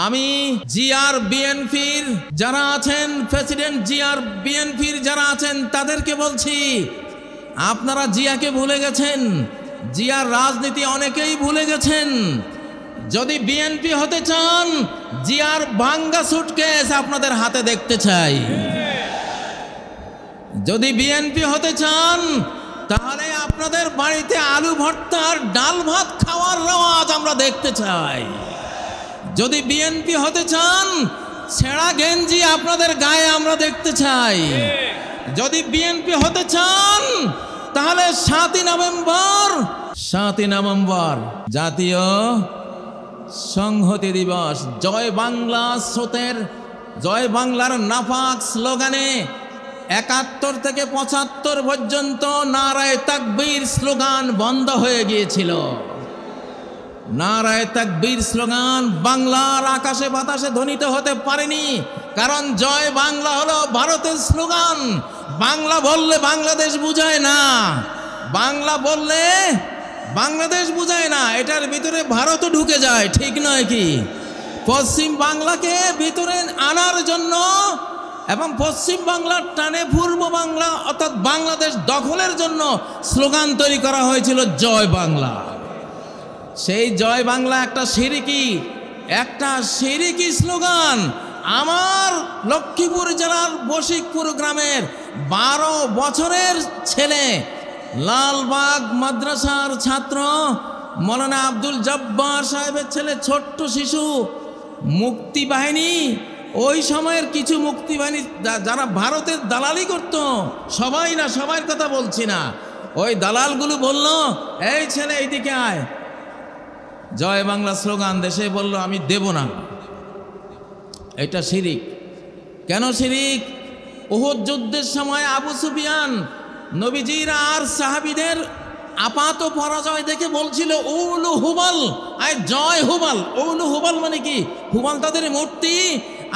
আমি জিআর বিএনপির যারা আছেন, প্রেসিডেন্ট জিআর বিএনপির যারা আছেন তাদেরকে বলছি, আপনারা জিয়াকে ভুলে গেছেন, জিয়ার রাজনীতি অনেকেই ভুলে গেছেন। যদি বিএনপি হতে চান, জিয়ার ভাঙ্গা সুটকেস আপনাদের হাতে দেখতে চাই। যদি বিএনপি হতে চান, তাহলে আপনাদের বাড়িতে আলু ভর্তার ডাল ভাত খাওয়ার রেওয়াজ আমরা দেখতে চাই। যদি বিএনপি হতে চান, ছেঁড়া গেঞ্জি আপনাদের গায়ে আমরা দেখতে চাই। যদি বিএনপি হতে চান, তাহলে 7ই নভেম্বর জাতীয় সংহতি দিবস, জয় বাংলা স্রোতের, জয় বাংলার নাফাক স্লোগানে 71 থেকে 75 পর্যন্ত নারায়ে তাকবীর স্লোগান বন্ধ হয়ে গিয়েছিল। নারায়ে তাকবীর স্লোগান বাংলার আকাশে বাতাসে ধ্বনিত হতে পারেনি, কারণ জয় বাংলা হলো ভারতের স্লোগান। বাংলা বললে বাংলাদেশ বুঝায় না, বাংলা বললে বাংলাদেশ বুঝায় না, এটার ভিতরে ভারতও ঢুকে যায়, ঠিক নয় কি? পশ্চিম বাংলাকে ভিতরে আনার জন্য এবং পশ্চিম বাংলার টানে পূর্ব বাংলা অর্থাৎ বাংলাদেশ দখলের জন্য স্লোগান তৈরি করা হয়েছিল জয় বাংলা। সেই জয় বাংলা একটা শিরিকি স্লোগান। আমার লক্ষ্মীপুর জেলার বশিকপুর গ্রামের 12 বছরের ছেলে, লালবাগ মাদ্রাসার ছাত্র মৌলানা আব্দুল জব্বার সাহেবের ছেলে, ছোট্ট শিশু, মুক্তি বাহিনী, ওই সময়ের কিছু মুক্তি বাহিনী যারা ভারতের দালালি করত, সবাই না, সবার কথা বলছি না, ওই দালালগুলো বলল, এই ছেলে এইদিকে আয়, জয় বাংলা স্লোগান দেশে বলল, আমি দেব না। এটা শিরিক। কেন শিরিক? উহুদ যুদ্ধের সময় আবু সুফিয়ান নবীজির আর সাহাবীদের আপাত পরাজয় দেখে বলছিল, উলু হুবাল, আয় জয় হুবাল। উলু হুবাল মানে কি? হুবাল তাদের মূর্তি,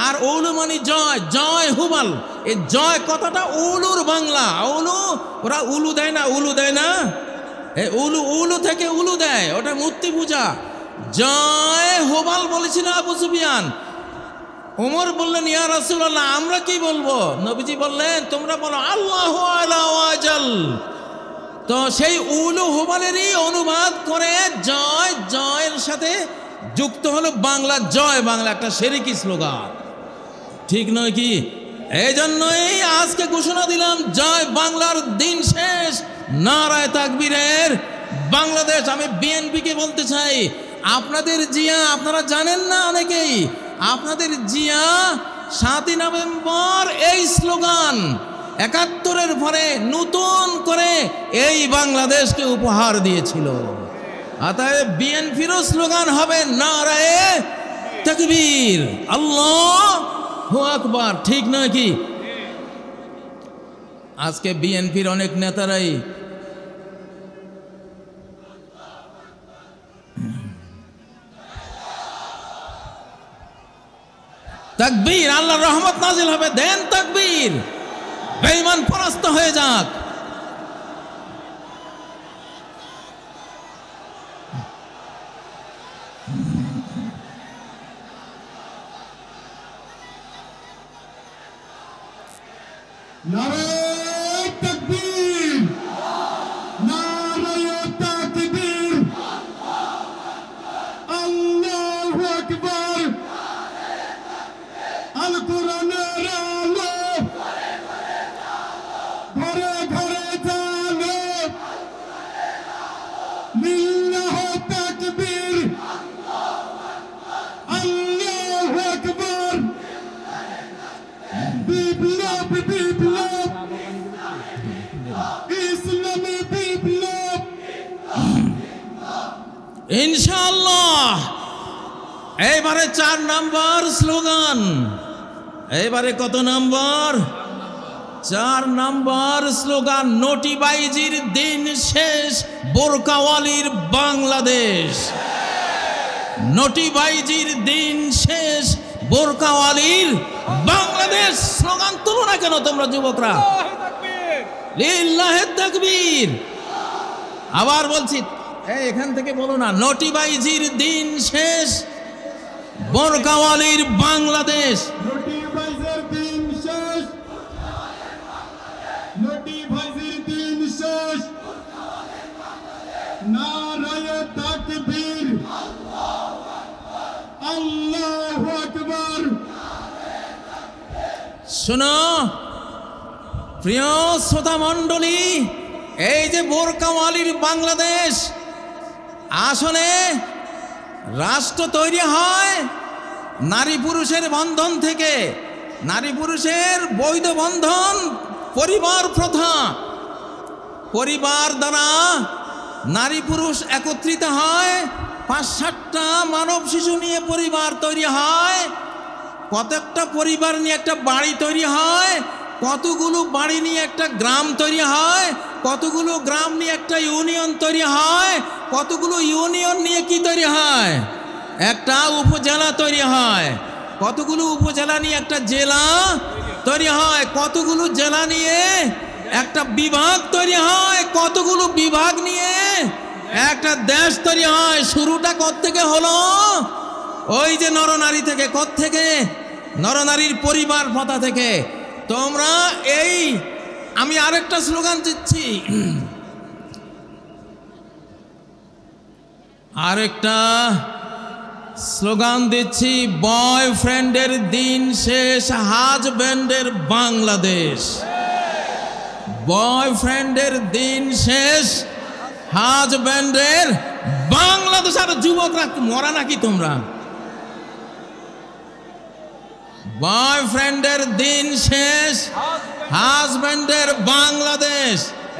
আর উলু মানে জয়, জয় হুবাল। এই জয় কথাটা উলুর বাংলা। ওরা উলু দেয় না, উলু থেকে উলু দেয়, ওটা মূর্তি পূজা। জয় হুবাল বলেছিল আবু সুফিয়ান। ওমর বললেন, ইয়া রাসূলুল্লাহ, আমরা কি বলবো? নবীজি বললেন, তোমরা বলো আল্লাহু আলা ওয়াজাল। তো সেই উলু হুবালেরই অনুবাদ করে জয়ের সাথে যুক্ত হলো বাংলা জয় বাংলা, একটা শিরকি স্লোগান, ঠিক নয় কি? এই জন্যই আজকে ঘোষণা দিলাম, জয় বাংলার দিন শেষ, নারায়ে তাকবীরের বাংলাদেশ। আমি বিএনপিকে বলতে চাই, আপনাদের জিয়া আপনারা জানেন না, অনেকেই আপনাদের জিয়া 7ই নভেম্বর এই স্লোগান 71-এর পরে নতুন করে এই বাংলাদেশকে উপহার দিয়েছিল। অতএব বিএনপিরও স্লোগান হবে নারায়ে তাকবীর, আল্লাহু আকবার, ঠিক নয় কি? আজকে বিএনপির অনেক নেতারাই তাকবীর, আল্লাহর রহমত নাজিল হবে, দেন তাকবীর, বেঈমান পরাস্ত হয়ে যাক। নারায়ে তাকবীর, নারায়ে তাকবীর, আল্লাহু আকবার। আল কোরআনের আলো ঘরে ঘরে জালো, লিল্লাহু তাকবীর, আল্লাহু আকবার। বিপ্লব বিপ্লব, ইসলামী বিপ্লব, ইনশাআল্লাহ। এইবারে 4 নম্বর স্লোগান। এইবারে কত নম্বর? 4 নম্বর স্লোগান। নোটিবাইজির দিন শেষ, বোরকাওয়ালির বাংলাদেশ। নোটিবাইজির দিন শেষ, বোরকাওয়ালির বাংলাদেশ। স্লোগান তুলো না কেন তোমরা যুবকরা? লিল্লাহি তাকবীর। আবার বলছি, এখান থেকে বলো না, নোটিবাইজির দিন শেষ, বোরকাওয়ালির বাংলাদেশ। লুটি ভাইজের দিন শেষ, লুটি ভাইজের দিন শেষ। নারায়ে তাকবীর, আল্লাহু আকবার। শোনো প্রিয় শ্রোতা মণ্ডলী, এই যে বোরকাওয়ালির বাংলাদেশ, আসলে রাষ্ট্র তৈরি হয় নারী পুরুষের বন্ধন থেকে। নারী পুরুষের বৈধ বন্ধন পরিবার প্রথা। পরিবার দ্বারা নারী পুরুষ একত্রিত হয়, ৫-৭টা মানব শিশু নিয়ে পরিবার তৈরি হয়। কতকটা পরিবার নিয়ে একটা বাড়ি তৈরি হয়, কতগুলো বাড়ি নিয়ে একটা গ্রাম তৈরি হয়, কতগুলো গ্রাম নিয়ে একটা ইউনিয়ন তৈরি হয়, কতগুলো ইউনিয়ন নিয়ে কি তৈরি হয়, একটা উপজেলা তৈরি হয়, কতগুলো উপজেলা নিয়ে একটা জেলা তৈরি হয়, কতগুলো জেলা নিয়ে একটা বিভাগ তৈরি হয়, কতগুলো বিভাগ নিয়ে একটা দেশ তৈরি হয়। শুরুটা কোত্থেকে হলো? ওই যে নরনারী থেকে। কোত্থেকে? নরনারীর পরিবার প্রথা থেকে। তোমরা এই, আমি আরেকটা স্লোগান দিচ্ছি, বয়ফ্রেন্ডের দিন শেষ, হাজব্যান্ডের বাংলাদেশ। বয়ফ্রেন্ডের দিন শেষ, হাজব্যান্ডের বাংলাদেশ। আর যুবকরা মরা নাকি তোমরা? বয়ফ্রেন্ডের দিন শেষ, হাজব্যান্ডের বাংলাদেশ।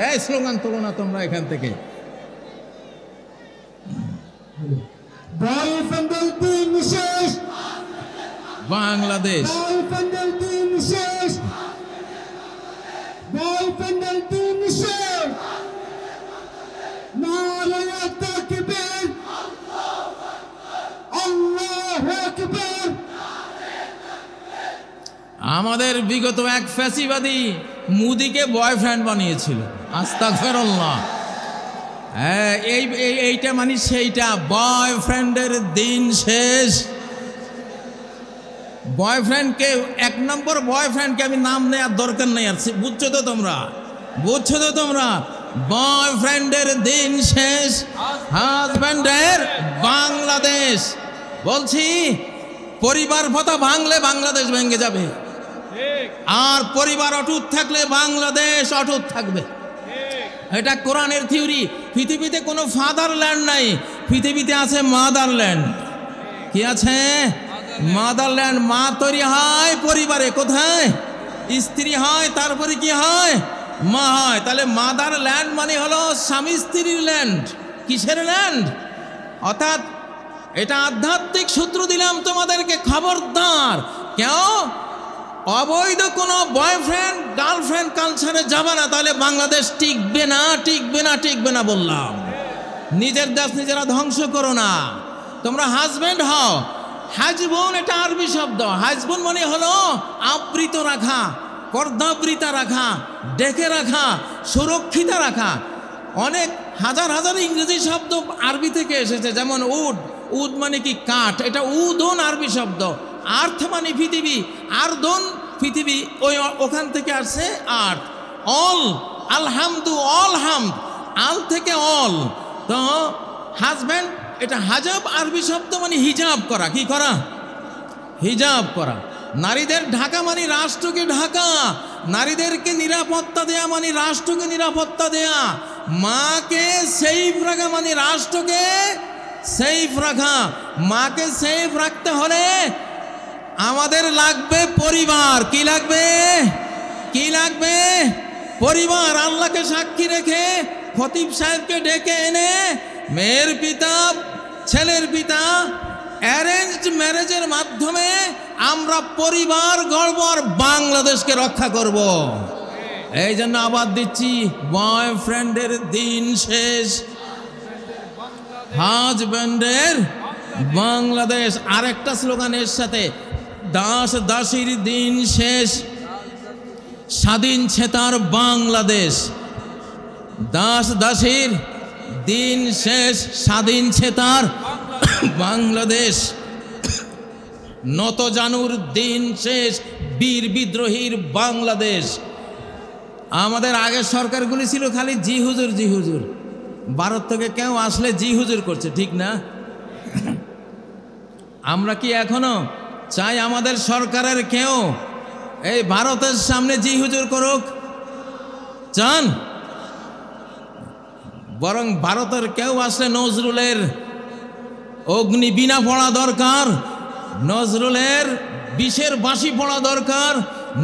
এই স্লোগান তোলো না তোমরা এখান থেকে। বয়ফ্রেন্ডের দিন শেষ, বাংলাদেশ। বয়ফ্রেন্ডের দিন শেষ, বয়ফ্রেন্ডের দিন শেষ। নারায়ে তাকবীর, আল্লাহু আকবার। আমাদের বিগত এক ফ্যাসিবাদী মুদিকে বয়ফ্রেন্ড বানিয়েছিল। আস্তাগফিরুল্লাহ। হ্যাঁ, এইটা মানে সেইটা। বয়ফ্রেন্ডের দিন শেষ। বয়ফ্রেন্ডকে, ১ নম্বর বয়ফ্রেন্ডকে আমি নাম নেওয়ার দরকার নেই। আর বুঝছো তো তোমরা? বুঝছো তো তোমরা? বয়ফ্রেন্ডের দিন শেষ, হাজব্যান্ডের বাংলাদেশ। বলছি, পরিবার প্রথা ভাঙলে বাংলাদেশ ভেঙে যাবে, আর পরিবার অটুট থাকলে বাংলাদেশ অটুট থাকবে। এটা কোরআনের থিওরি। পৃথিবীতে কোনো ফাদারল্যান্ড নাই, পৃথিবীতে আছে মাদারল্যান্ড। কি আছে? মাদারল্যান্ড। মা তৈরি হয় পরিবারে। কোথায়? স্ত্রী হয়, তারপরে কি হয়? মা হয়। তাহলে মাদারল্যান্ড মানে হলো স্বামী স্ত্রীর ল্যান্ড। কিসের ল্যান্ড? অর্থাৎ এটা আধ্যাত্মিক সূত্র দিলাম তোমাদেরকে, খবরদার কেউ অবৈধ কোনো বয়ফ্রেন্ড গার্লফ্রেন্ড কালচারে যাবে না, তাহলে বাংলাদেশ টিকবে না, টিকবে না, টিকবে না বললাম। নিজের দেশ নিজেরা ধ্বংস করো না। তোমরা হাজব্যান্ড হও। হাজবোন এটা আরবি শব্দ। হাজবোন মানে হলো আবৃত রাখা, পর্দাবৃতা রাখা, ডেকে রাখা, সুরক্ষিত রাখা। অনেক হাজার হাজার ইংরেজি শব্দ আরবি থেকে এসেছে, যেমন উড। উড মানে কি? কাঠ। এটা উদন আরবি শব্দ। আর্থ মানে পৃথিবী, আর্দন পৃথিবী, ওই ওখান থেকে আসছে আর্থ। অল, আলহামদু, অল হামদ, আল থেকে অল। তো হাজব্যান্ড এটা হাজাব আরবি শব্দ মানে হিজাব করা। কি করা? হিজাব করা। নারীদের ঢাকা মানে রাষ্ট্রকে ঢাকা। নারীদেরকে নিরাপত্তা দেয়া মানে রাষ্ট্রকে নিরাপত্তা দেয়া। মাকে সেফ রাখা মানে রাষ্ট্রকে সেফ রাখা। মাকে সেফ রাখতে হলে আমাদের লাগবে পরিবার। কি লাগবে? কি লাগবে? পরিবার। আল্লাহকে সাক্ষী রেখে খতিব সাহেবকে ডেকে এনে মেয়ের পিতা, ছেলের পিতা, অ্যারেঞ্জড ম্যারেজের মাধ্যমে আমরা পরিবার গড়ব আর বাংলাদেশকে রক্ষা করব। এই জন্য আবার দিচ্ছি, বয়ফ্রেন্ডের দিন শেষ, হাজব্যান্ডের বাংলাদেশ। আরেকটা স্লোগানের সাথে, দাস দাসীর দিন শেষ, স্বাধীন চেতার বাংলাদেশ। দাস দাসীর দিন শেষ, স্বাধীন চেতার বাংলাদেশ। নত জানুর দিন শেষ, বীর বিদ্রোহীর বাংলাদেশ। আমাদের আগের সরকারগুলি ছিল খালি জি হুজুর জি হুজুর, ভারত থেকে কেউ আসলে জি হুজুর করছে, ঠিক না? আমরা কি এখনো চাই আমাদের সরকারের কেউ এই ভারতের সামনে জি হুজুর করুক? চান? বরং ভারতের কেউ আসলে নজরুলের অগ্নি বীণা পড়া দরকার, নজরুলের বিষের বাঁশি পড়া দরকার,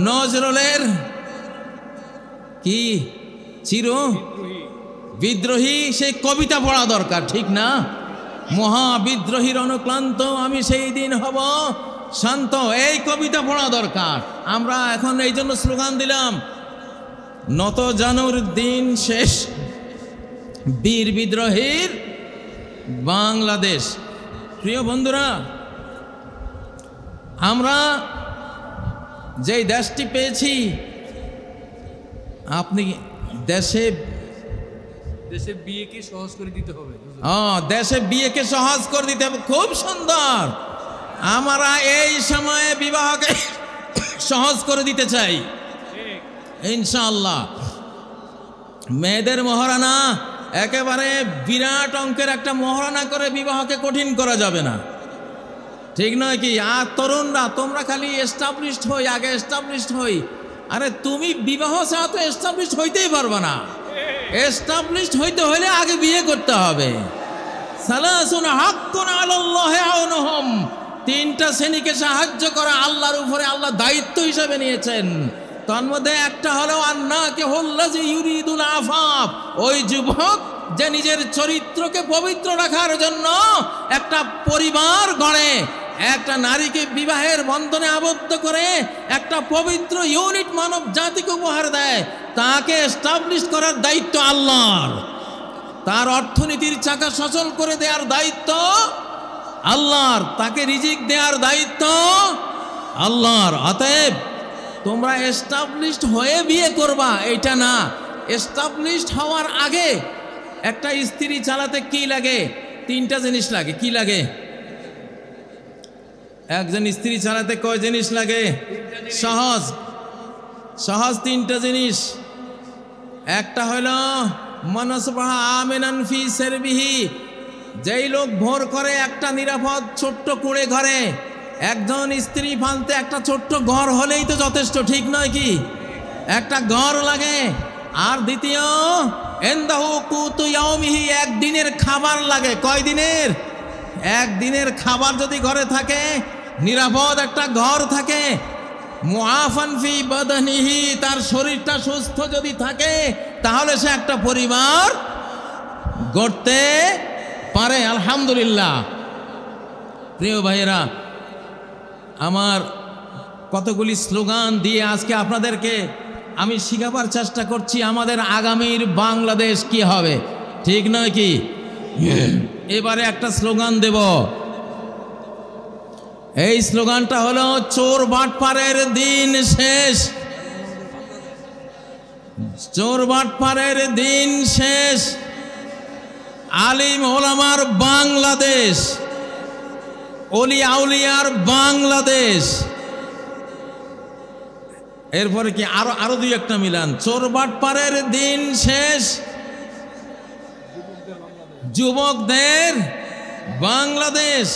নজরুলের কি চির বিদ্রোহী সেই কবিতা পড়া দরকার, ঠিক না? মহাবিদ্রোহীর অনুক্লান্ত আমি সেই দিন হব শান্ত, এই কবিতা পড়া দরকার। আমরা এখন এই জন্য স্লোগান দিলাম, নত জানুর দিন শেষ, বীর বিদ্রোহীর বাংলাদেশ। প্রিয় বন্ধুরা, আমরা যেই দেশটি পেয়েছি, আপনি দেশে বিয়েকে সহজ করে দিতে হবে। দেশে বিয়েকে সহজ করে দিতে হবে, খুব সুন্দর। আমরা এই সময়ে বিবাহকে সহজ করে দিতে চাই ইনশাআল্লাহ। মেয়েদের মহারানা একেবারে বিরাট অঙ্কের একটা মহারানা করে বিবাহকে কঠিন করা যাবে না, ঠিক নয় কি? আর তরুণরা তোমরা খালি এস্টাবলিশড হই, আগে এস্টাবলিশড হই। আরে তুমি বিবাহ ছাড়া তো এস্টাবলিশড হইতেই পারবে না। এস্টাবলিশড হইতে হলে আগে বিয়ে করতে হবে। সালাসুন হাক্কুন আলাল্লাহি আউনুহুম, তিনটা শ্রেণীকে সাহায্য করা আল্লাহর উপরে আল্লাহ দায়িত্ব হিসেবে নিয়েছেন। তার মধ্যে একটা হলো আন্নাকিহুল্লাযী ইউরিদুল আফাফ, ওই যুবক যে নিজের চরিত্রকে পবিত্র রাখার জন্য একটা পরিবার গড়ে, একটা নারীকে বিবাহের বন্ধনে আবদ্ধ করে একটা পবিত্র ইউনিট মানব জাতিকে উপহার দেয়, তাকে এস্টাবলিশ করার দায়িত্ব আল্লাহর। তার অর্থনীতির চাকা সচল করে দেওয়ার দায়িত্ব আল্লাহর, তাকে রিজিক দেওয়ার দায়িত্ব আল্লাহর। অতএব তোমরা এস্টাবলিশড হয়ে বিয়ে করবা এটা না, এস্টাবলিশড হওয়ার আগে একটা স্ত্রী চালাতে কি লাগে? তিনটা জিনিস লাগে। কি লাগে? একজন স্ত্রী চালাতে কয় জিনিস লাগে? সহজ সহজ তিনটা জিনিস। একটা হলো মানসবাহা আমিনান ফি সারবিহি, যেই লোক ভোর করে একটা নিরাপদ ছোট্ট কুড়ে ঘরে, একজন স্ত্রী ফালতে একটা ছোট্ট ঘর হলেই তো যথেষ্ট, ঠিক নয় কি? একটা ঘর লাগে। আর দ্বিতীয় ইনদাহু কুতু ইয়াউমিহি, একদিনের খাবার লাগে। কয় দিনের? একদিনের খাবার যদি ঘরে থাকে, নিরাপদ একটা ঘর থাকে, মুআফান ফি বাদানিহি, তার শরীরটা সুস্থ যদি থাকে, তাহলে সে একটা পরিবার গড়তে পারে। আলহামদুলিল্লাহ। প্রিয় ভাইয়েরা আমার, কতগুলি স্লোগান দিয়ে আজকে আপনাদেরকে আমি শিখাবার চেষ্টা করছি আমাদের আগামীর বাংলাদেশ কি হবে, ঠিক নয় কি? এবারে একটা স্লোগান দেব। এই স্লোগানটা হলো চোর বাটপারের দিন শেষ। চোর বাটপারের দিন শেষ, আলিম ওলামার বাংলাদেশ, অলি আউলিয়ার বাংলাদেশ। এরপরে কি আরো দুই একটা মিলান। চোর বাটপারের দিন শেষ, যুবকদের বাংলাদেশ।